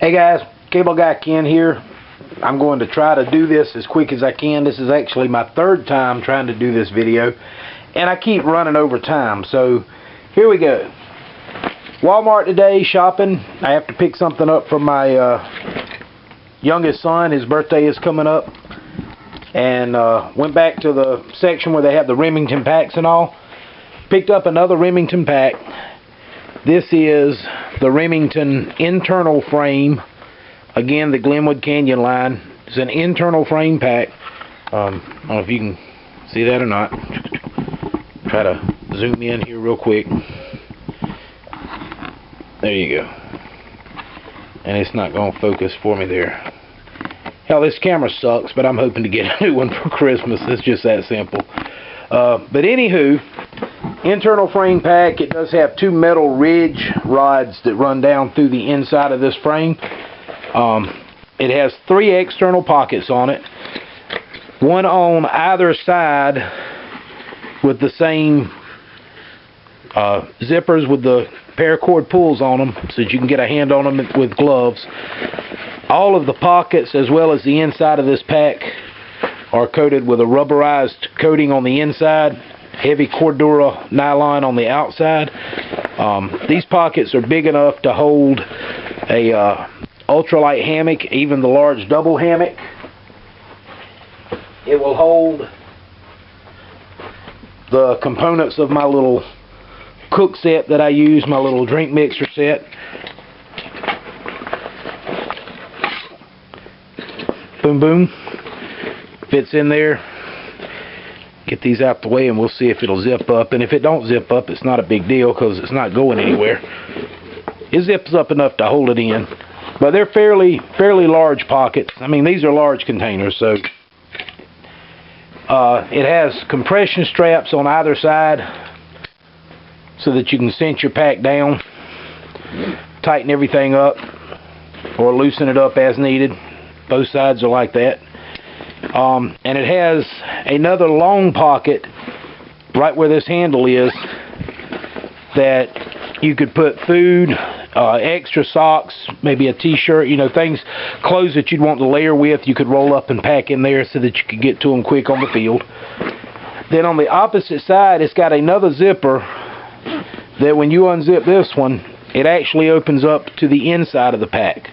Hey guys, Cable Guy Ken here. I'm going to try to do this as quick as I can. This is actually my third time trying to do this video, and I keep running over time. So here we go. Walmart today, shopping. I have to pick something up for my youngest son. His birthday is coming up. And went back to the section where they have the Remington packs and all. Picked up another Remington pack. This is the Remington internal frame. Again, the Glenwood Canyon line. It's an internal frame pack. I don't know if you can see that or not. Try to zoom in here real quick. There you go. And it's not going to focus for me there. Hell, this camera sucks, but I'm hoping to get a new one for Christmas. It's just that simple. But anywho, internal frame pack. It does have two metal ridge rods that run down through the inside of this frame. It has three external pockets on it. One on either side with the same zippers with the paracord pulls on them so that you can get a hand on them with gloves. All of the pockets as well as the inside of this pack are coated with a rubberized coating on the inside, heavy Cordura nylon on the outside. These pockets are big enough to hold a ultralight hammock, even the large double hammock. It will hold the components of my little cook set that I use, my little drink mixer set. Boom, boom. Fits in there. Get these out the way and we'll see if it'll zip up. And if it don't zip up, it's not a big deal because it's not going anywhere. It zips up enough to hold it in. But they're fairly large pockets. I mean, these are large containers, so it has compression straps on either side so that you can cinch your pack down, tighten everything up, or loosen it up as needed. Both sides are like that. And it has another long pocket right where this handle is that you could put food, extra socks, maybe a t-shirt, you know, things, clothes that you'd want to layer with, you could roll up and pack in there so that you could get to them quick on the field. Then on the opposite side, it's got another zipper that when you unzip this one, it actually opens up to the inside of the pack.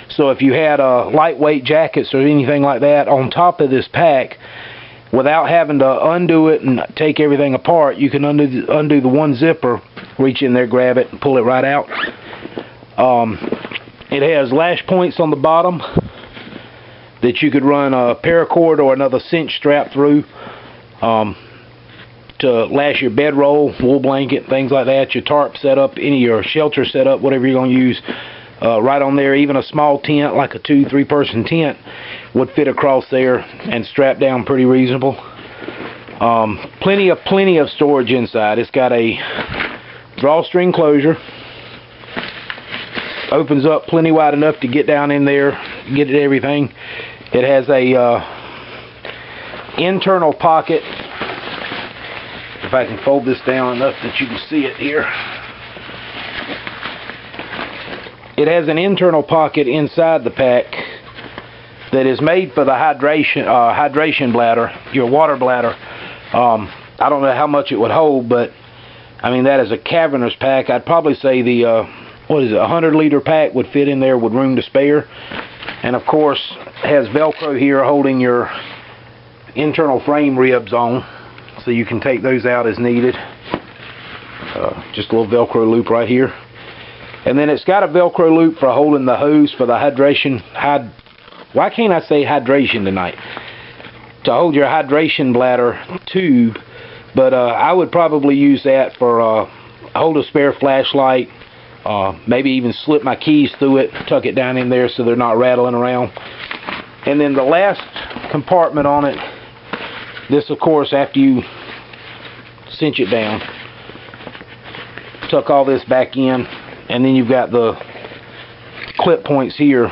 So if you had lightweight jackets or anything like that on top of this pack, without having to undo it and take everything apart, you can undo the one zipper, reach in there, grab it, and pull it right out. It has lash points on the bottom that you could run a paracord or another cinch strap through to lash your bedroll, wool blanket, things like that, your tarp setup, any of your shelter setup, whatever you're going to use. Right on there. Even a small tent, like a 2-3 person tent, would fit across there and strap down pretty reasonable. Plenty of storage inside. It's got a drawstring closure. Opens up plenty wide enough to get down in there, get at everything. It has a internal pocket. If I can fold this down enough that you can see it here. It has an internal pocket inside the pack that is made for the hydration bladder, your water bladder. I don't know how much it would hold, but I mean, that is a cavernous pack. I'd probably say the 100-liter pack would fit in there with room to spare. And of course, it has Velcro here holding your internal frame ribs on, so you can take those out as needed. Just a little Velcro loop right here. And then it's got a Velcro loop for holding the hose for the hydration. Why can't I say hydration tonight? To hold your hydration bladder tube. But I would probably use that for hold a spare flashlight. Maybe even slip my keys through it, tuck it down in there so they're not rattling around. And then the last compartment on it, this of course after you cinch it down, tuck all this back in. And then you've got the clip points here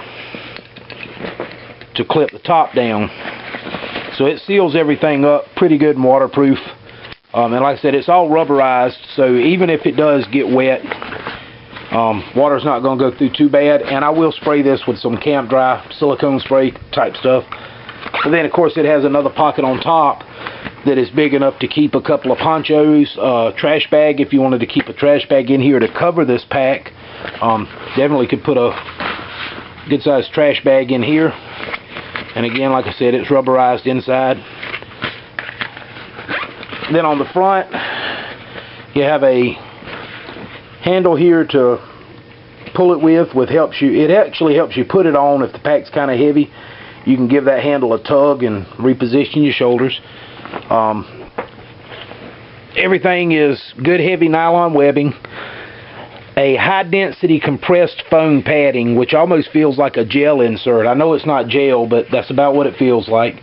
to clip the top down. So it seals everything up pretty good and waterproof. And like I said, it's all rubberized, so even if it does get wet, Water's not going to go through too bad, and I will spray this with some Camp Dry silicone spray type stuff. But then of course it has another pocket on top that is big enough to keep a couple of ponchos, trash bag if you wanted to keep a trash bag in here to cover this pack. Definitely could put a good sized trash bag in here. And again, like I said, it's rubberized inside. Then on the front, you have a handle here to pull it with, it actually helps you put it on if the pack's kind of heavy. You can give that handle a tug and reposition your shoulders. Everything is good heavy nylon webbing, a high density compressed foam padding, which almost feels like a gel insert. I know it's not gel, but that's about what it feels like.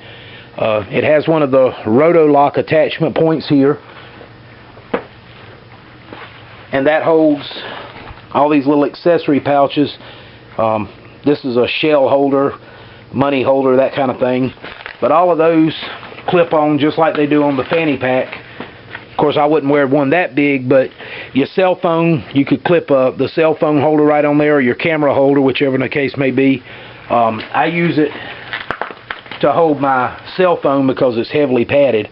It has one of the roto-lock attachment points here, and that holds all these little accessory pouches. This is a shell holder, money holder, that kind of thing. But all of those clip on just like they do on the fanny pack. Of course, I wouldn't wear one that big, but your cell phone, you could clip the cell phone holder right on there, or your camera holder, whichever the case may be. I use it to hold my cell phone because it's heavily padded.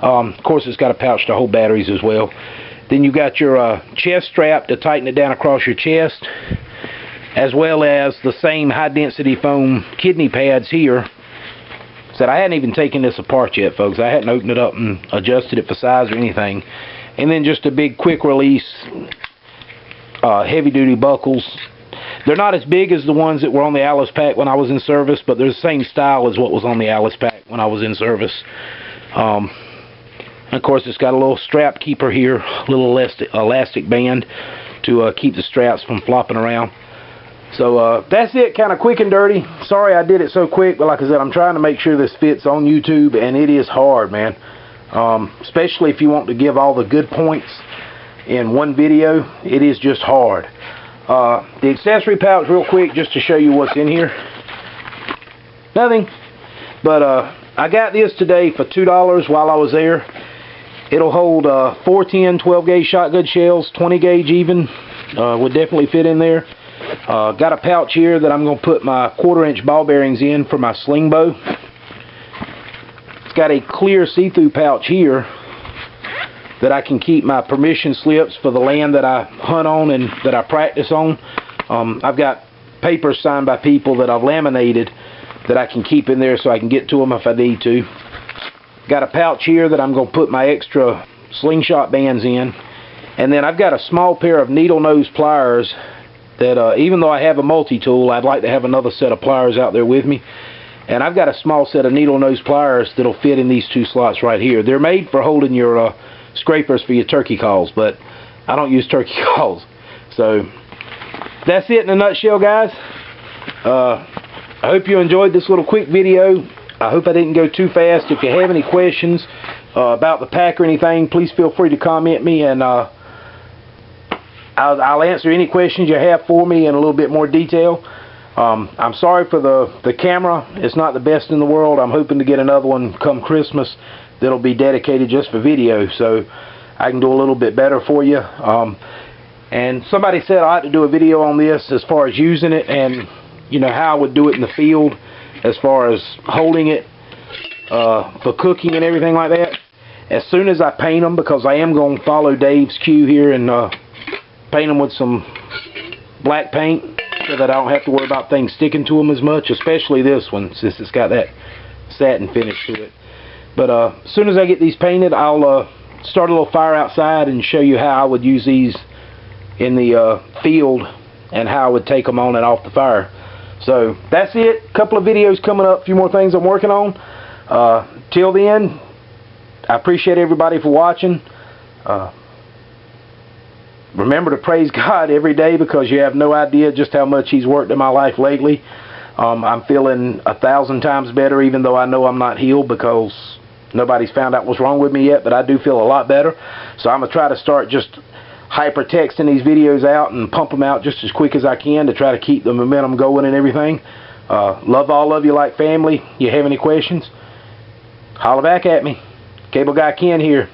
Of course, it's got a pouch to hold batteries as well. Then you got your chest strap to tighten it down across your chest, as well as the same high density foam kidney pads here. Said I hadn't even taken this apart yet, folks. I hadn't opened it up and adjusted it for size or anything. And then just a big quick release heavy duty buckles. They're not as big as the ones that were on the Alice pack when I was in service, but they're the same style as what was on the Alice pack when I was in service. Of course, it's got a little strap keeper here, a little elastic band to keep the straps from flopping around. So that's it, kind of quick and dirty. Sorry I did it so quick, but like I said, I'm trying to make sure this fits on YouTube, and it is hard, man. Especially if you want to give all the good points in one video, it is just hard. The accessory pouch, real quick, just to show you what's in here. Nothing. But I got this today for $2 while I was there. It'll hold 410 12 gauge shotgun shells, 20 gauge even. Would definitely fit in there. Got a pouch here that I'm going to put my 1/4 inch ball bearings in for my sling bow. It's got a clear see-through pouch here that I can keep my permission slips for the land that I hunt on and that I practice on. I've got papers signed by people that I've laminated that I can keep in there so I can get to them if I need to. Got a pouch here that I'm going to put my extra slingshot bands in. And then I've got a small pair of needle nose pliers that even though I have a multi-tool, I'd like to have another set of pliers out there with me. And I've got a small set of needle nose pliers that'll fit in these two slots right here. They're made for holding your scrapers for your turkey calls, but I don't use turkey calls. So that's it in a nutshell, guys. I hope you enjoyed this little quick video. I hope I didn't go too fast. If you have any questions about the pack or anything, please feel free to comment me, and I'll answer any questions you have for me in a little bit more detail. I'm sorry for the camera. It's not the best in the world. I'm hoping to get another one come Christmas that'll be dedicated just for video, so I can do a little bit better for you. And somebody said I ought to do a video on this as far as using it, and you know how I would do it in the field as far as holding it for cooking and everything like that. As soon as I paint them, because I am going to follow Dave's cue here and paint them with some black paint so that I don't have to worry about things sticking to them as much, especially this one since it's got that satin finish to it. But as soon as I get these painted, I'll start a little fire outside and show you how I would use these in the field and how I would take them on and off the fire. So that's it. A couple of videos coming up, a few more things I'm working on. Till then, I appreciate everybody for watching. Remember to praise God every day, because you have no idea just how much He's worked in my life lately. I'm feeling 1,000 times better, even though I know I'm not healed because nobody's found out what's wrong with me yet, but I do feel a lot better. So I'm going to try to start just hyper texting these videos out and pump them out just as quick as I can to try to keep the momentum going and everything. Love all of you like family. You have any questions, holler back at me. Cable Guy Ken here.